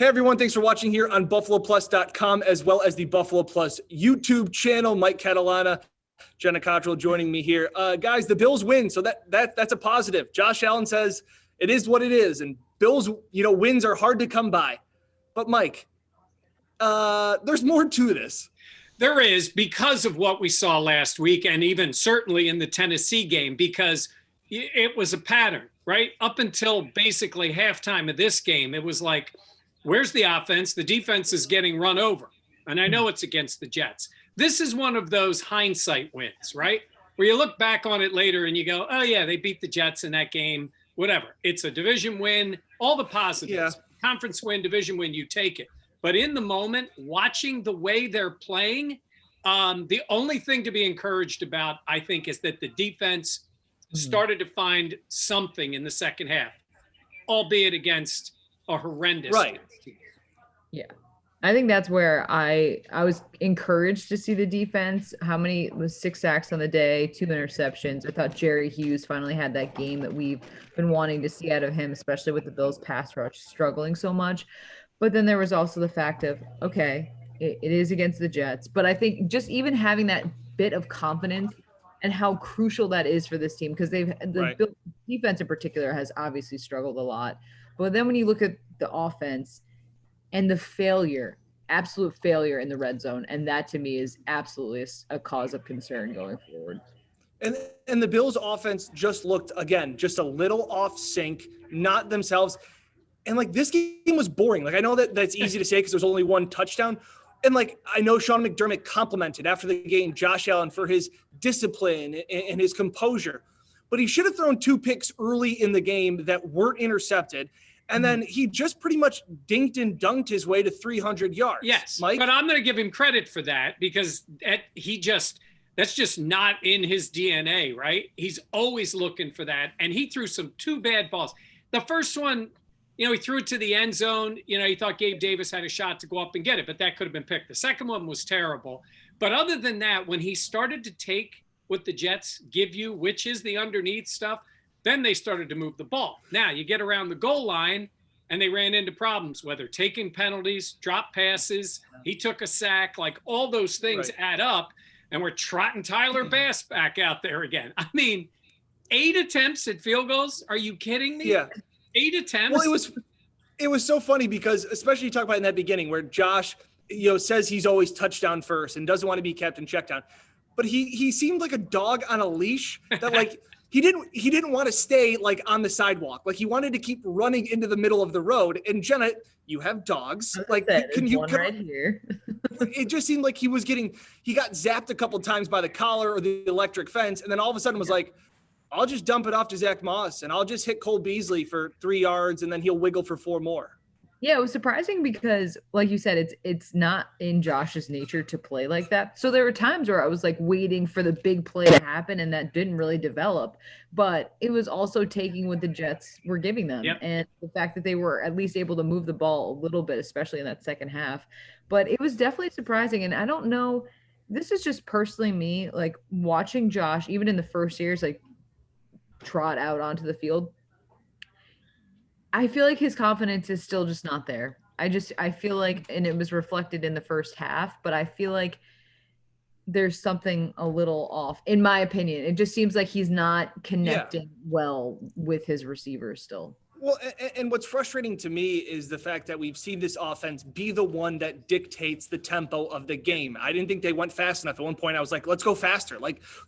Hey, everyone. Thanks for watching here on BuffaloPlus.com, as well as the Buffalo Plus YouTube channel. Mike Catalana, Jenna Cottrell joining me here. Guys, the Bills win, so that's a positive. Josh Allen says it is what it is, and Bills, wins are hard to come by. But, Mike, there's more to this. There is, because of what we saw last week, and even certainly in the Tennessee game, because it was a pattern, right? Up until basically halftime of this game, it was like, where's the offense? The defense is getting run over. And I know it's against the Jets. This is one of those hindsight wins, right? Where you look back on it later and you go, oh, yeah, they beat the Jets in that game, whatever. It's a division win, all the positives. Yeah. Conference win, division win, you take it. But in the moment, watching the way they're playing, the only thing to be encouraged about, I think, is that the defense started to find something in the second half, albeit against a horrendous team. Yeah. I think that's where I was encouraged to see the defense. How many was 6 sacks on the day, 2 interceptions. I thought Jerry Hughes finally had that game that we've been wanting to see out of him, especially with the Bills pass rush struggling so much. But then there was also the fact of, okay, it is against the Jets. But I think just even having that bit of confidence and how crucial that is for this team, because the defense in particular has obviously struggled a lot. But then when you look at the offense and the failure, absolute failure in the red zone, and that to me is absolutely a cause of concern going forward. And the Bills offense just looked, again, just a little off sync, not themselves. And, this game was boring. I know that's easy to say because there's only one touchdown. And, I know Sean McDermott complimented after the game Josh Allen for his discipline and his composure. But he should have thrown 2 picks early in the game that weren't intercepted. And then he just pretty much dinked and dunked his way to 300 yards. Yes, Mike? But I'm going to give him credit for that because that's just not in his DNA, right? He's always looking for that. And he threw 2 bad balls. The first one, he threw it to the end zone. He thought Gabe Davis had a shot to go up and get it, but that could have been picked. The second one was terrible. But other than that, when he started to take what the Jets give you, which is the underneath stuff, then they started to move the ball. Now you get around the goal line and they ran into problems, whether taking penalties, drop passes, he took a sack, all those things add up. And we're trotting Tyler Bass back out there again. I mean, 8 attempts at field goals. Are you kidding me? Yeah. 8 attempts. Well, it was so funny because especially you talk about in that beginning where Josh, says he's always touchdown first and doesn't want to be kept in check down. But he seemed like a dog on a leash that he didn't want to stay on the sidewalk. He wanted to keep running into the middle of the road. And Jenna, you have dogs. Can you come right here? It just seemed like he got zapped a couple of times by the collar or the electric fence. And then all of a sudden was I'll just dump it off to Zach Moss and I'll just hit Cole Beasley for 3 yards and then he'll wiggle for 4 more. Yeah, it was surprising because, like you said, it's not in Josh's nature to play like that. So there were times where I was waiting for the big play to happen, and that didn't really develop. But it was also taking what the Jets were giving them, and the fact that they were at least able to move the ball a little bit, especially in that second half. But it was definitely surprising, and I don't know. This is just personally me, watching Josh, even in the first years, trot out onto the field. I feel like his confidence is still just not there. I feel and it was reflected in the first half, but I feel like there's something a little off, in my opinion. It just seems like he's not connecting well with his receivers still. Well, and what's frustrating to me is the fact that we've seen this offense be the one that dictates the tempo of the game. I didn't think they went fast enough. At one point, I was let's go faster.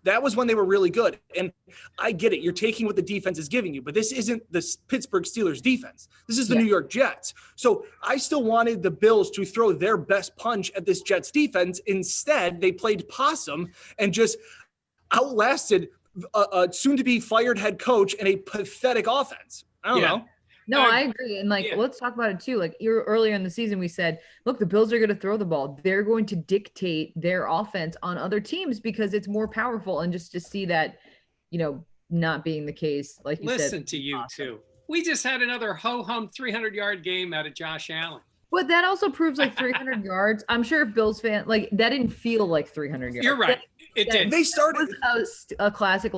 That was when they were really good. And I get it. You're taking what the defense is giving you, but this isn't the Pittsburgh Steelers defense. This is the New York Jets. So I still wanted the Bills to throw their best punch at this Jets defense. Instead, they played possum and just outlasted a soon-to-be fired head coach and a pathetic offense. I don't know. No, I agree. And let's talk about it too. Earlier in the season, we said, look, the Bills are going to throw the ball. They're going to dictate their offense on other teams because it's more powerful. And just to see that, not being the case, like you said. Listen to you too. We just had another ho-hum 300-yard game out of Josh Allen. But that also proves 300 yards. I'm sure if Bills fan, that didn't feel like 300 yards. You're right. It did. They started a classic,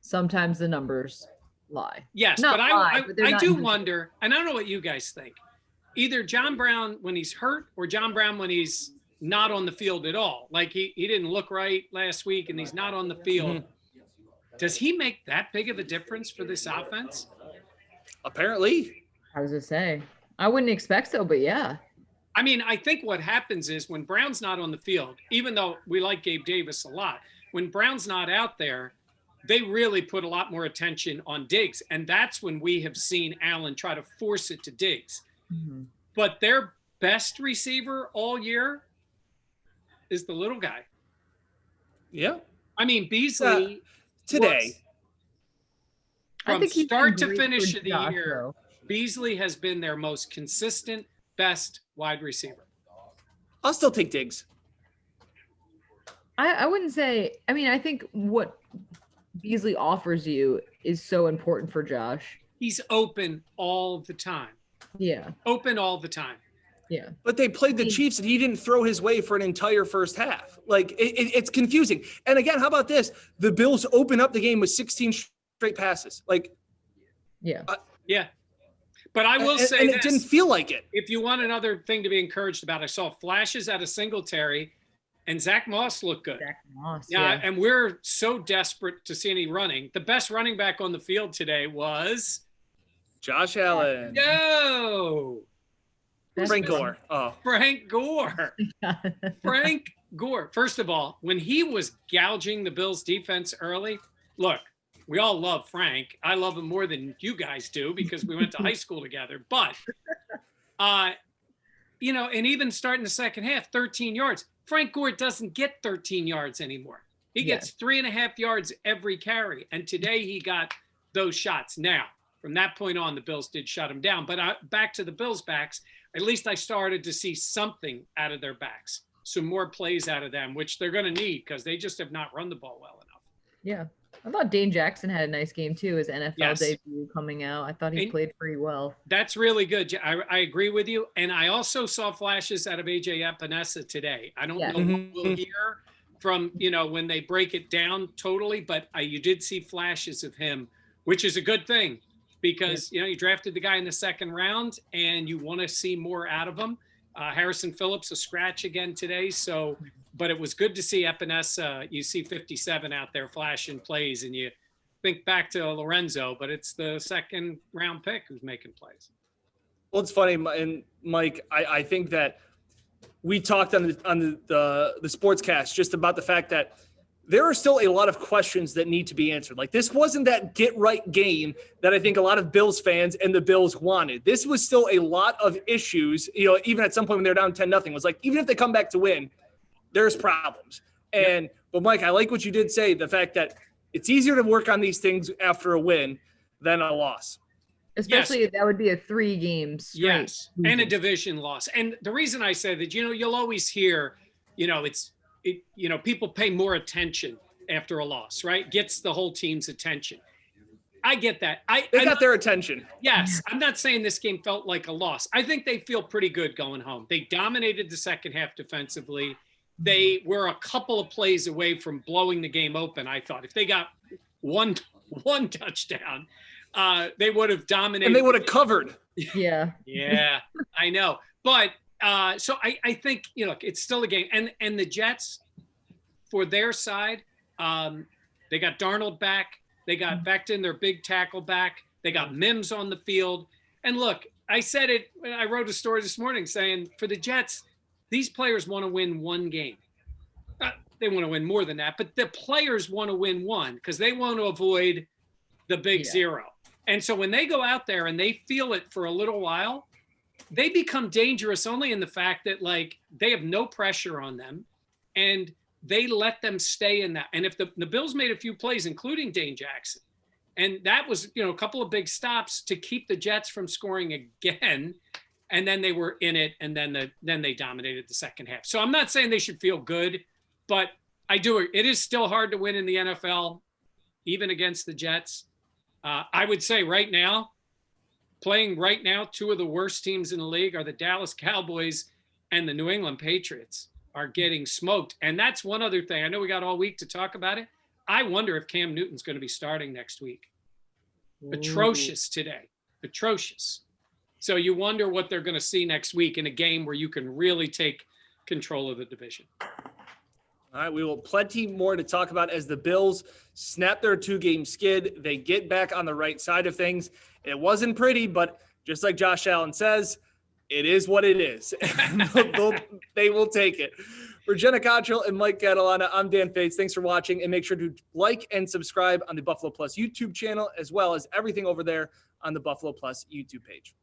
sometimes the numbers lie. Yes, not but lie, I do even wonder, and I don't know what you guys think. either John Brown when he's hurt or John Brown when he's not on the field at all. Like he didn't look right last week and he's not on the field. Does he make that big of a difference for this offense? Apparently. I was gonna say, I wouldn't expect so, but yeah. I mean, I think what happens is when Brown's not on the field, even though we like Gabe Davis a lot, when Brown's not out there, they really put a lot more attention on Diggs. And that's when we have seen Allen try to force it to Diggs. Mm-hmm. But their best receiver all year is the little guy. Yeah. I mean, Beasley today. From start to finish of the year, Beasley has been their most consistent, best wide receiver. I'll still take Diggs. I wouldn't say, I mean, I think what Beasley offers you is so important for Josh. He's open all the time. Yeah. Open all the time. Yeah. But they played the Chiefs and he didn't throw his way for an entire first half. Like it's confusing. And again, how about this? The Bills open up the game with 16 straight passes. Like, yeah. Yeah. But I will say and it didn't feel like it. If you want another thing to be encouraged about, I saw flashes out of Singletary and Zach Moss looked good. Zach Moss, yeah. And we're so desperate to see any running. The best running back on the field today was Josh Allen. Yo. Frank Gore. Oh. Frank Gore. Frank Gore. First of all, when he was gouging the Bills defense early, look, we all love Frank. I love him more than you guys do because we went to high school together. But, you know, and even starting the second half, 13 yards. Frank Gore doesn't get 13 yards anymore. He gets 3.5 yards every carry. And today he got those shots. Now, from that point on, the Bills did shut him down. But back to the Bills' backs, at least I started to see something out of their backs, some more plays out of them, which they're going to need because they just have not run the ball well enough. Yeah. I thought Dane Jackson had a nice game too, his NFL debut coming out. I thought he played pretty well. That's really good. I agree with you. And I also saw flashes out of AJ Epinesa today. I don't know what we'll hear from, you know, when they break it down totally, but you did see flashes of him, which is a good thing because, you know, you drafted the guy in the second round and you want to see more out of him. Harrison Phillips, a scratch again today. So, but it was good to see Epinesa. You see 57 out there flashing plays and you think back to Lorenzo, but it's the second round pick who's making plays. Well, it's funny. And Mike, I think that we talked on the Sportscast just about the fact that there are still a lot of questions that need to be answered. Like this wasn't that get right game that I think a lot of Bills fans and the Bills wanted. This was still a lot of issues, you know, even at some point when they're down 10-0 was like, even if they come back to win, there's problems. And, but Mike, I like what you did say, the fact that it's easier to work on these things after a win than a loss. Especially if that would be a 3 game straight. Yes. And a division loss. And the reason I say that, you know, you'll always hear, you know, you know, people pay more attention after a loss, right? Gets the whole team's attention. I get that. They got their attention. Yes. I'm not saying this game felt like a loss. I think they feel pretty good going home. They dominated the second half defensively. They were a couple of plays away from blowing the game open, I thought. If they got one touchdown, they would have dominated. And they would have covered. Yeah. Yeah, I know. But so I think, you know, it's still a game. And the Jets, for their side, they got Darnold back. They got Becton, their big tackle back. They got Mims on the field. And look, I said it, I wrote a story this morning saying for the Jets, these players want to win one game. They want to win more than that, but the players want to win one because they want to avoid the big zero. And so when they go out there and they feel it for a little while, they become dangerous only in the fact that, like, they have no pressure on them and they let them stay in that. And if the Bills made a few plays, including Dane Jackson, and that was, you know, a couple of big stops to keep the Jets from scoring again, and then they were in it, and then they dominated the second half. So I'm not saying they should feel good, but I do. It is still hard to win in the NFL, even against the Jets. I would say right now, playing right now, 2 of the worst teams in the league are the Dallas Cowboys and the New England Patriots are getting smoked. And that's one other thing. I know we got all week to talk about it. I wonder if Cam Newton's going to be starting next week. Ooh. Atrocious today. Atrocious. So you wonder what they're going to see next week in a game where you can really take control of the division. All right, we will plenty more to talk about as the Bills snap their 2-game skid. They get back on the right side of things. It wasn't pretty, but just like Josh Allen says, it is what it is. They will take it. For Jenna Cottrell and Mike Catalana, I'm Dan Fetes. Thanks for watching, and make sure to like and subscribe on the Buffalo Plus YouTube channel, as well as everything over there on the Buffalo Plus YouTube page.